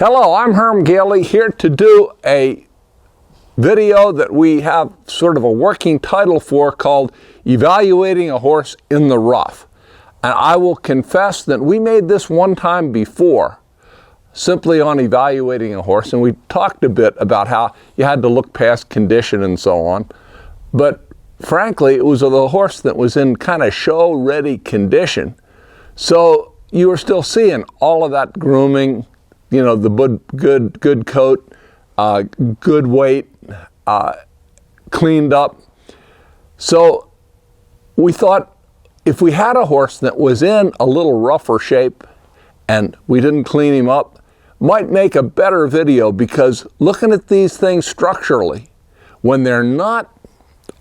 Hello, I'm Herm Gailey, here to do a video that we have sort of a working title for called Evaluating a Horse in the Rough. And I will confess that we made this one time before, simply on evaluating a horse, and we talked a bit about how you had to look past condition and so on. But frankly, it was a horse that was in kind of show-ready condition. So you were still seeing all of that grooming, you know, the good coat, good weight, cleaned up. So we thought if we had a horse that was in a little rougher shape and we didn't clean him up, might make a better video, because looking at these things structurally, when they're not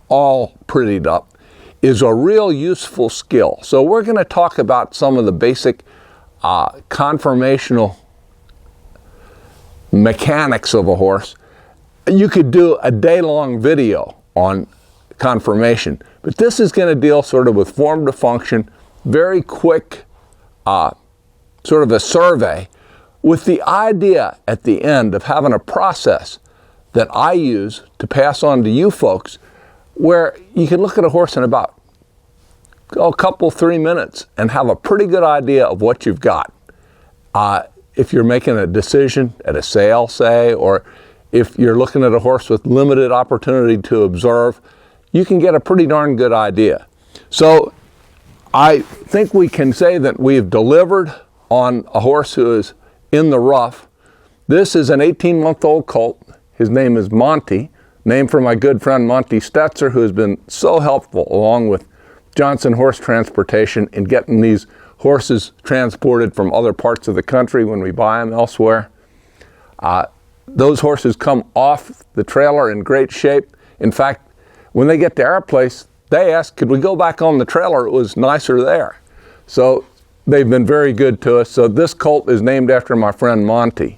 all prettied up, is a real useful skill. So we're going to talk about some of the basic conformational mechanics of a horse. You could do a day-long video on conformation, but this is going to deal sort of with form to function, very quick, sort of a survey, with the idea at the end of having a process that I use to pass on to you folks, where you can look at a horse in about a couple, 3 minutes and have a pretty good idea of what you've got. If you're making a decision at a sale, say, or if you're looking at a horse with limited opportunity to observe, you can get a pretty darn good idea. So I think we can say that we've delivered on a horse who is in the rough. This is an 18-month-old colt. His name is Monty, named for my good friend Monty Stetzer, who has been so helpful, along with Johnson Horse Transportation, in getting these horses transported from other parts of the country when we buy them elsewhere. Those horses come off the trailer in great shape. In fact, when they get to our place, they ask, could we go back on the trailer? It was nicer there. So they've been very good to us. So this colt is named after my friend Monty.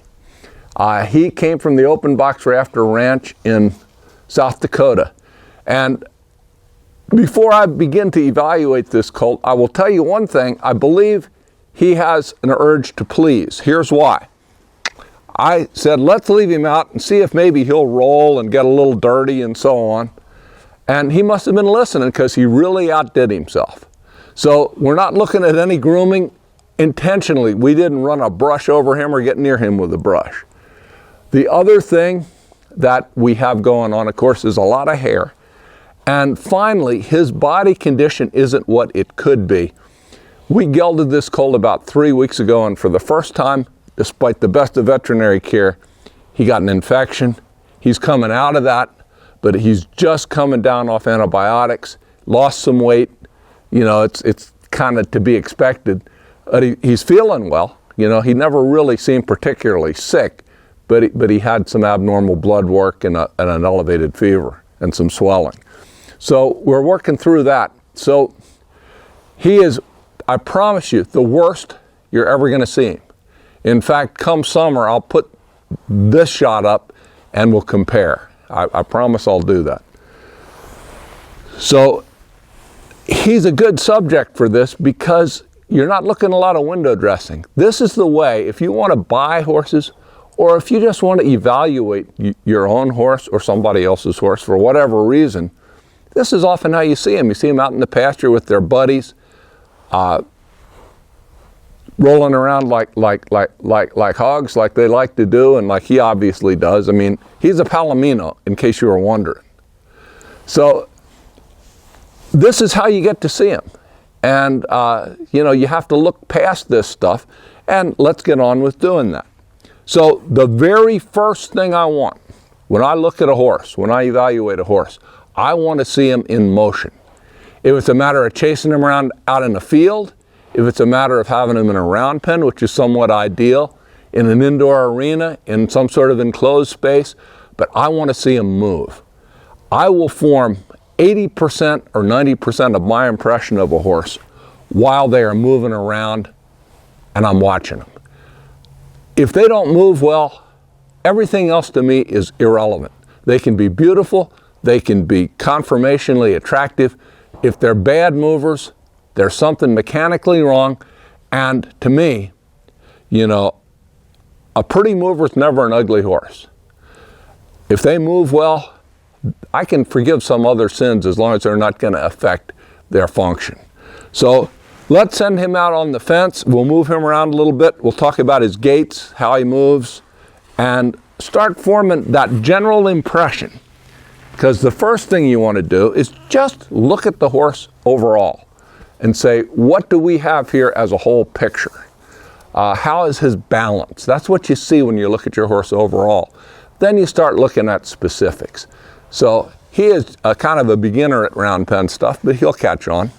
He came from the Open Box Rafter Ranch in South Dakota. And before I begin to evaluate this colt, I will tell you one thing. I believe he has an urge to please. Here's why. I said, let's leave him out and see if maybe he'll roll and get a little dirty and so on. And he must have been listening, because he really outdid himself. So we're not looking at any grooming intentionally. We didn't run a brush over him or get near him with a brush. The other thing that we have going on, of course, is a lot of hair. And finally, his body condition isn't what it could be. We gelded this colt about 3 weeks ago, and for the first time, despite the best of veterinary care, he got an infection. He's coming out of that, but he's just coming down off antibiotics, lost some weight. You know, it's kind of to be expected. But he's feeling well. You know, he never really seemed particularly sick, but he had some abnormal blood work and an elevated fever and some swelling. So we're working through that. So he is, I promise you, the worst you're ever going to see him. In fact, come summer, I'll put this shot up and we'll compare. I promise I'll do that. So he's a good subject for this, because you're not looking at a lot of window dressing. This is the way, if you want to buy horses, or if you just want to evaluate your own horse or somebody else's horse for whatever reason, this is often how you see them. You see them out in the pasture with their buddies, rolling around like hogs, like they like to do, and like he obviously does. I mean, he's a Palomino, in case you were wondering. So this is how you get to see him. And, you know, you have to look past this stuff, and let's get on with doing that. So the very first thing I want when I look at a horse, when I evaluate a horse, I want to see him in motion. If it's a matter of chasing him around out in the field, if it's a matter of having him in a round pen, which is somewhat ideal, in an indoor arena, in some sort of enclosed space, but I want to see him move. I will form 80% or 90% of my impression of a horse while they are moving around and I'm watching them. If they don't move well, everything else to me is irrelevant. They can be beautiful, they can be conformationally attractive. If they're bad movers, there's something mechanically wrong. And to me, you know, a pretty mover is never an ugly horse. If they move well, I can forgive some other sins as long as they're not going to affect their function. So let's send him out on the fence. We'll move him around a little bit. We'll talk about his gaits, how he moves, and start forming that general impression. Because the first thing you want to do is just look at the horse overall and say, what do we have here as a whole picture? How is his balance? That's what you see when you look at your horse overall. Then you start looking at specifics. So he is kind of a beginner at round pen stuff, but he'll catch on.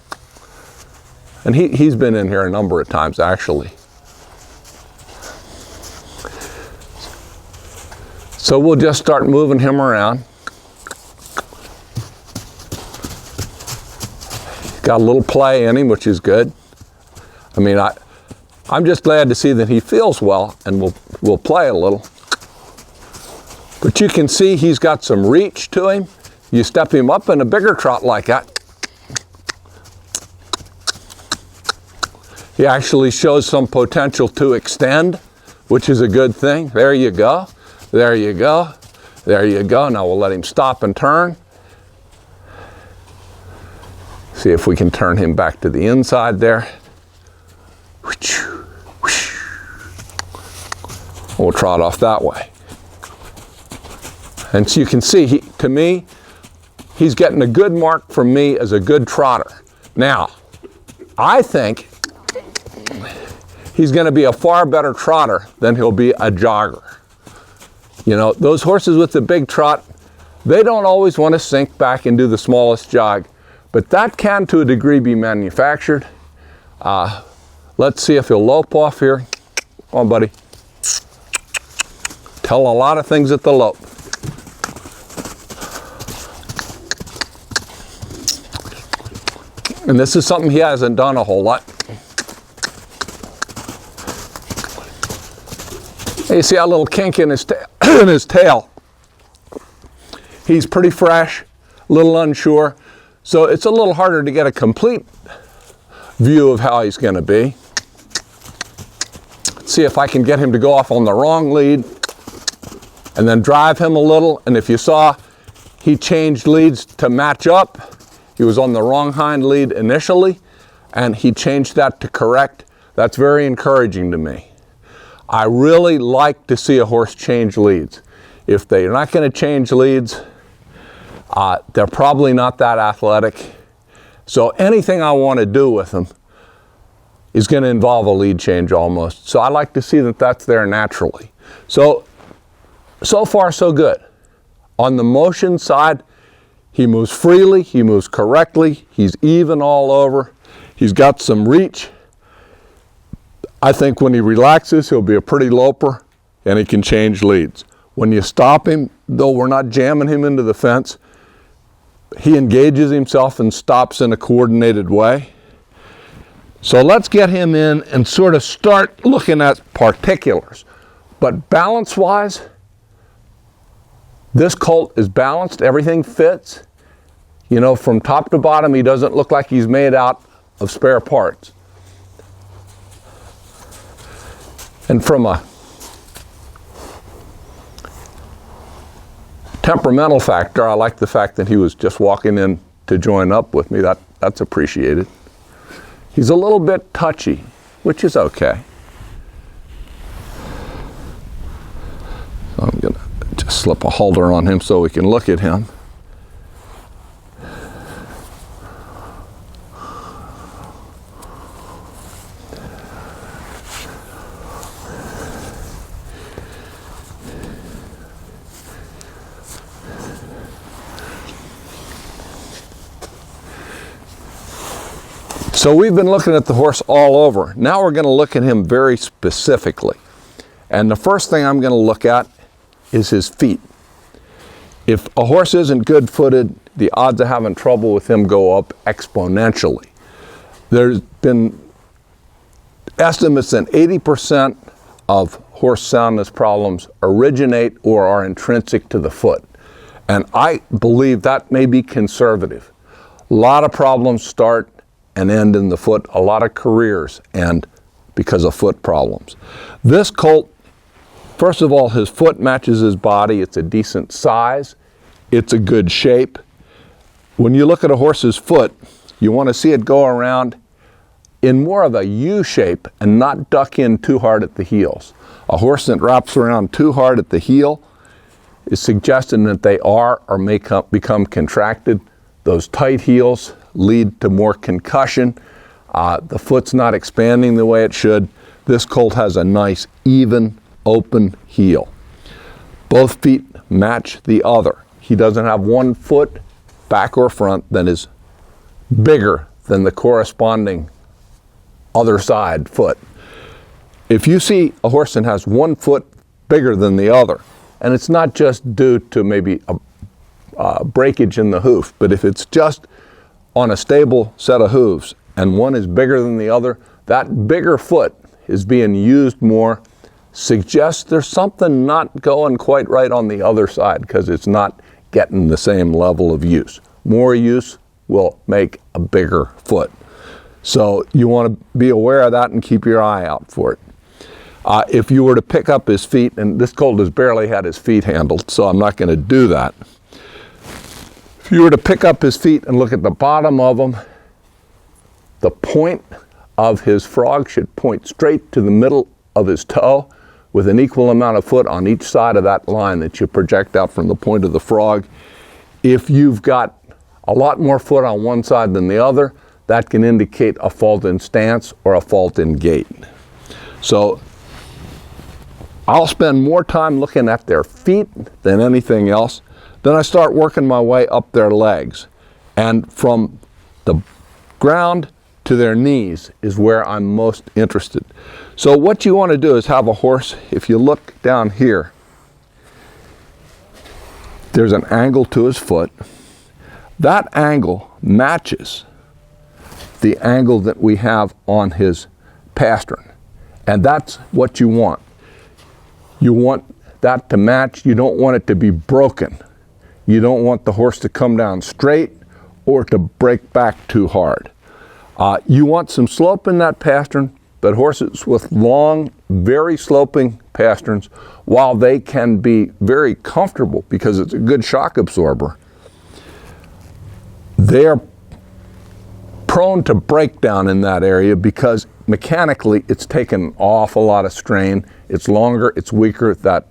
And he's been in here a number of times, actually. So we'll just start moving him around. Got a little play in him, which is good. I mean, I'm just glad to see that he feels well, and we'll play a little. But you can see he's got some reach to him. You step him up in a bigger trot like that, he actually shows some potential to extend, which is a good thing. There you go. There you go. There you go. Now we'll let him stop and turn. See if we can turn him back to the inside there. We'll trot off that way. And so you can see, to me, he's getting a good mark from me as a good trotter. Now, I think he's going to be a far better trotter than he'll be a jogger. You know, those horses with the big trot, they don't always want to sink back and do the smallest jog, but that can, to a degree, be manufactured. Let's see if he'll lope off here. Come on, buddy. Tell a lot of things at the lope. And this is something he hasn't done a whole lot. You see a little kink in his, in his tail. He's pretty fresh, a little unsure. So it's a little harder to get a complete view of how he's going to be. Let's see if I can get him to go off on the wrong lead and then drive him a little. And if you saw, he changed leads to match up. He was on the wrong hind lead initially, and he changed that to correct. That's very encouraging to me. I really like to see a horse change leads. If they're not going to change leads, they're probably not that athletic. So anything I want to do with them is going to involve a lead change almost. So I like to see that that's there naturally. So far so good. On the motion side, he moves freely, he moves correctly, he's even all over, he's got some reach. I think when he relaxes, he'll be a pretty loper, and he can change leads. When you stop him, though we're not jamming him into the fence, he engages himself and stops in a coordinated way. So let's get him in and sort of start looking at particulars. But balance-wise, this colt is balanced, everything fits. You know, from top to bottom, he doesn't look like he's made out of spare parts. And from a temperamental factor, I like the fact that he was just walking in to join up with me. That's appreciated. He's a little bit touchy, which is okay. So I'm going to just slip a halter on him so we can look at him. So we've been looking at the horse all over. Now we're going to look at him very specifically. And the first thing I'm going to look at is his feet. If a horse isn't good-footed, the odds of having trouble with him go up exponentially. There's been estimates that 80% of horse soundness problems originate or are intrinsic to the foot. And I believe that may be conservative. A lot of problems start and end in the foot. A lot of careers end because of foot problems. This colt First of all, his foot matches his body. It's a decent size. It's a good shape. When you look at a horse's foot, you want to see it go around in more of a U shape and not duck in too hard at the heels. A horse that wraps around too hard at the heel is suggesting that they are or may become contracted. Those tight heels lead to more concussion. The foot's not expanding the way it should. This colt has a nice, even, open heel. Both feet match the other. He doesn't have one foot, back or front, that is bigger than the corresponding other side foot. If you see a horse that has one foot bigger than the other, and it's not just due to maybe a breakage in the hoof, but if it's just on a stable set of hooves and one is bigger than the other, that bigger foot is being used more, suggests there's something not going quite right on the other side because it's not getting the same level of use. More use will make a bigger foot. So you want to be aware of that and keep your eye out for it. If you were to pick up his feet, and this colt has barely had his feet handled, so I'm not going to do that. If you were to pick up his feet and look at the bottom of them, the point of his frog should point straight to the middle of his toe with an equal amount of foot on each side of that line that you project out from the point of the frog. If you've got a lot more foot on one side than the other, that can indicate a fault in stance or a fault in gait. So I'll spend more time looking at their feet than anything else. Then I start working my way up their legs. And from the ground to their knees is where I'm most interested. So what you want to do is have a horse, if you look down here, there's an angle to his foot. That angle matches the angle that we have on his pastern. And that's what you want. You want that to match. You don't want it to be broken. You don't want the horse to come down straight or to break back too hard. You want some slope in that pastern, but horses with long, very sloping pasterns, while they can be very comfortable because it's a good shock absorber, they're prone to breakdown in that area because mechanically it's taken an awful lot of strain. It's longer, it's weaker. That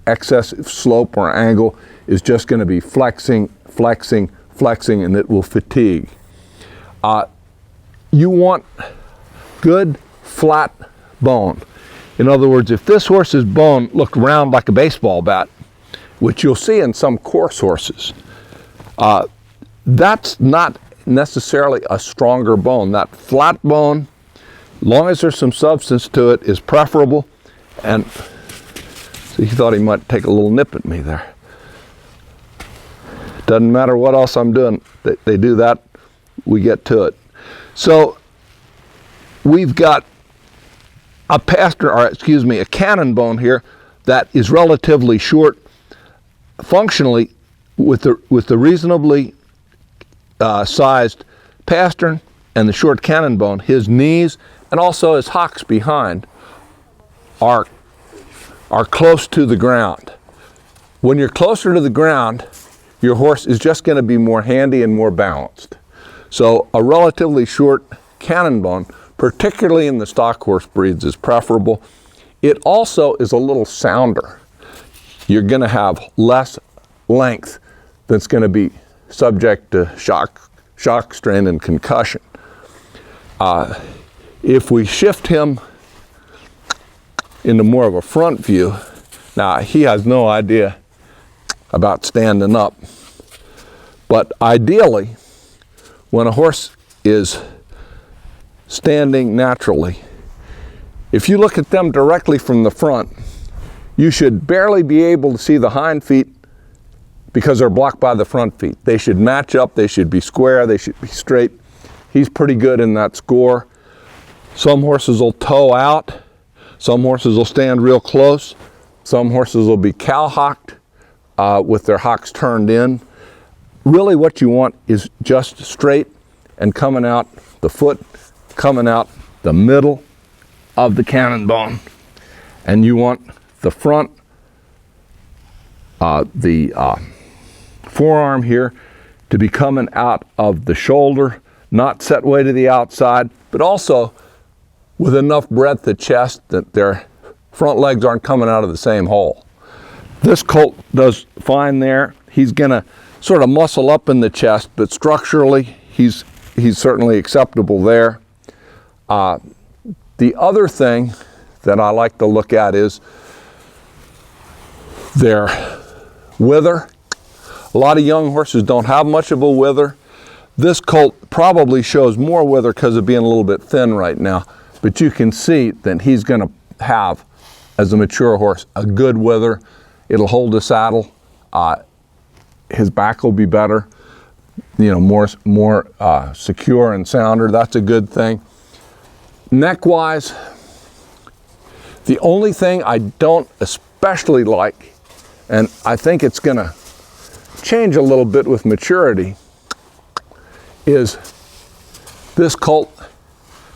excessive slope or angle is just going to be flexing, flexing, flexing, and it will fatigue. You want good, flat bone. In other words, if this horse's bone looked round like a baseball bat, which you'll see in some coarse horses, that's not necessarily a stronger bone. That flat bone, as long as there's some substance to it, is preferable. And so he thought he might take a little nip at me there. Doesn't matter what else I'm doing, they do that, we get to it. So we've got a a Canon bone here that is relatively short. Functionally, with the reasonably sized pastern and the short Canon bone, his knees and also his hocks behind are close to the ground. When you're closer to the ground, your horse is just going to be more handy and more balanced. So a relatively short Canon bone, particularly in the stock horse breeds, is preferable. It also is a little sounder. You're going to have less length that's going to be subject to shock, strain, and concussion. If we shift him into more of a front view, now he has no idea about standing up, but ideally, when a horse is standing naturally, if you look at them directly from the front, you should barely be able to see the hind feet because they're blocked by the front feet. They should match up, they should be square, they should be straight. He's pretty good in that score. Some horses will toe out, some horses will stand real close, some horses will be cow-hocked with their hocks turned in. Really what you want is just straight and coming out, the foot coming out the middle of the Canon bone. And you want the front, the forearm here to be coming out of the shoulder, not set way to the outside, but also with enough breadth of chest that their front legs aren't coming out of the same hole. This colt does fine there. He's gonna sort of muscle up in the chest, but structurally, he's certainly acceptable there. The other thing that I like to look at is their wither. A lot of young horses don't have much of a wither. This colt probably shows more wither because of being a little bit thin right now, but you can see that he's going to have, as a mature horse, a good wither. It'll hold the saddle. His back will be better, you know, more secure and sounder. That's a good thing. Neck-wise, the only thing I don't especially like, and I think it's going to change a little bit with maturity, is this colt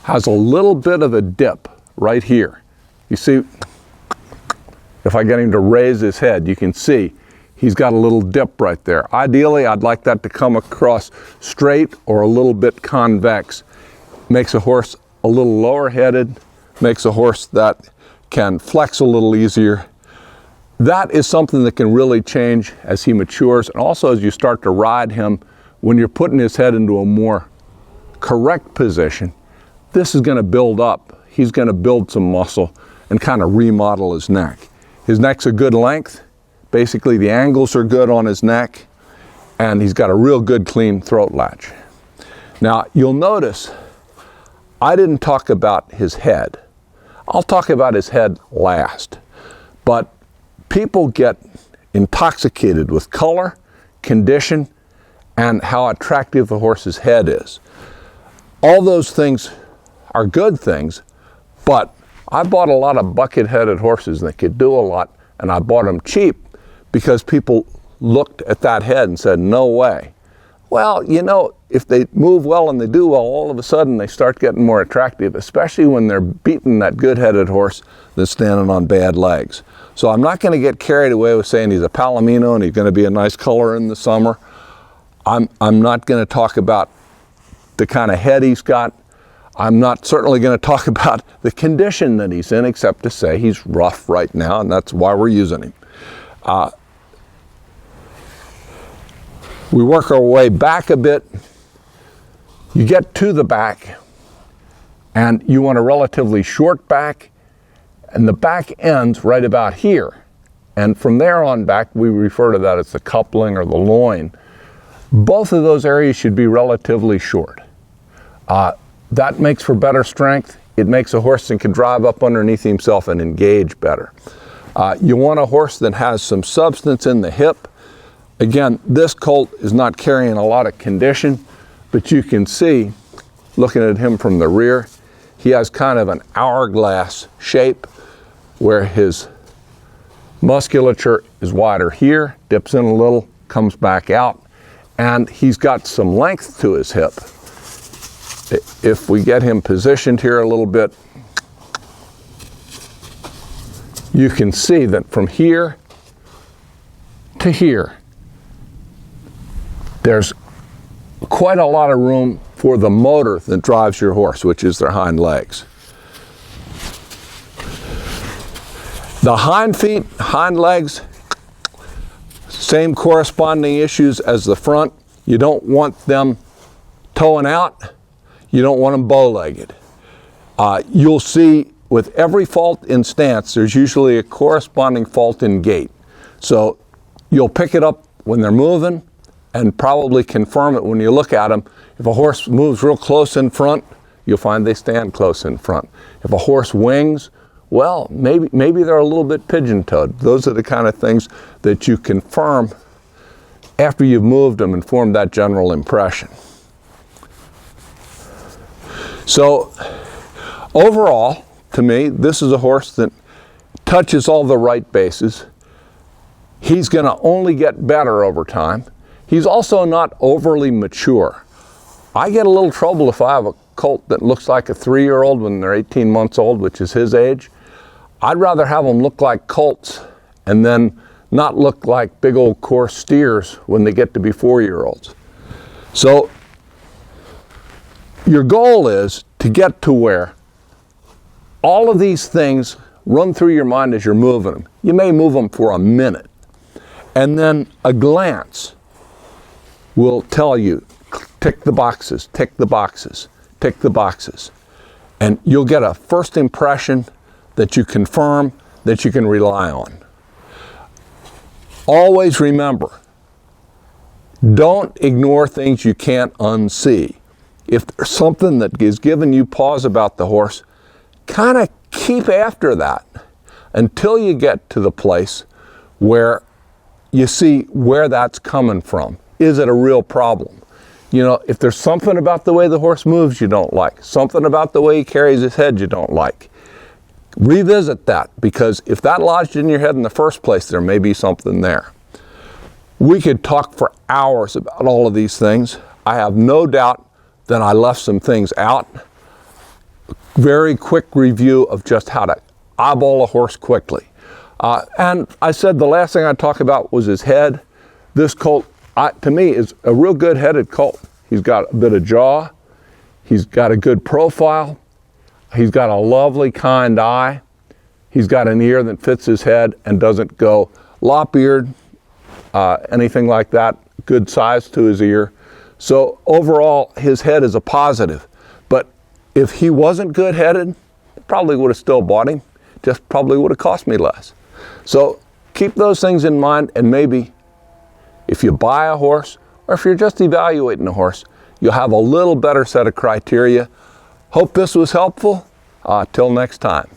has a little bit of a dip right here. You see, if I get him to raise his head, you can see he's got a little dip right there. Ideally, I'd like that to come across straight or a little bit convex. Makes a horse a little lower headed, makes a horse that can flex a little easier. That is something that can really change as he matures, and also as you start to ride him, when you're putting his head into a more correct position, this is going to build up. He's going to build some muscle and kind of remodel his neck. His neck's a good length. Basically, the angles are good on his neck, and he's got a real good clean throat latch. Now, you'll notice I didn't talk about his head. I'll talk about his head last. But people get intoxicated with color, condition, and how attractive the horse's head is. All those things are good things, but I bought a lot of bucket-headed horses that could do a lot, and I bought them cheap because people looked at that head and said, no way. Well, you know, if they move well and they do well, all of a sudden they start getting more attractive, especially when they're beating that good-headed horse that's standing on bad legs. So I'm not going to get carried away with saying he's a Palomino and he's going to be a nice color in the summer. I'm not going to talk about the kind of head he's got. I'm not certainly going to talk about the condition that he's in, except to say he's rough right now, and that's why we're using him. We work our way back a bit. You get to the back, and you want a relatively short back, and the back ends right about here. And from there on back, we refer to that as the coupling or the loin. Both of those areas should be relatively short. That makes for better strength. It makes a horse that can drive up underneath himself and engage better. You want a horse that has some substance in the hip. Again, this colt is not carrying a lot of condition, but you can see, looking at him from the rear, he has kind of an hourglass shape where his musculature is wider here, dips in a little, comes back out, and he's got some length to his hip. If we get him positioned here a little bit, you can see that from here to here, there's quite a lot of room for the motor that drives your horse, which is their hind legs. The hind feet, hind legs, same corresponding issues as the front. You don't want them toeing out. You don't want them bow-legged. You'll see with every fault in stance, there's usually a corresponding fault in gait. So you'll pick it up when they're moving and probably confirm it when you look at them. If a horse moves real close in front, you'll find they stand close in front. If a horse wings, well, maybe they're a little bit pigeon-toed. Those are the kind of things that you confirm after you've moved them and formed that general impression. So overall, to me, this is a horse that touches all the right bases. He's going to only get better over time. He's also not overly mature. I get a little trouble if I have a colt that looks like a 3-year-old when they're 18 months old, which is his age. I'd rather have them look like colts and then not look like big old coarse steers when they get to be 4-year-olds. So your goal is to get to where all of these things run through your mind as you're moving them. You may move them for a minute, and then a glance will tell you, tick the boxes, tick the boxes, tick the boxes. And you'll get a first impression that you confirm, that you can rely on. Always remember, don't ignore things you can't unsee. If there's something that is giving you pause about the horse, kind of keep after that until you get to the place where you see where that's coming from. Is it a real problem? You know, if there's something about the way the horse moves you don't like, something about the way he carries his head you don't like, revisit that, because if that lodged in your head in the first place, there may be something there. We could talk for hours about all of these things. I have no doubt that I left some things out. Very quick review of just how to eyeball a horse quickly. And I said the last thing I'd talk about was his head. This colt, to me, is a real good headed colt. He's got a bit of jaw. He's got a good profile. He's got a lovely, kind eye. He's got an ear that fits his head and doesn't go lop-eared, anything like that. Good size to his ear. So overall, his head is a positive. But if he wasn't good-headed, I probably would have still bought him. Just probably would have cost me less. So keep those things in mind, and maybe if you buy a horse, or if you're just evaluating a horse, you'll have a little better set of criteria. Hope this was helpful. Till next time.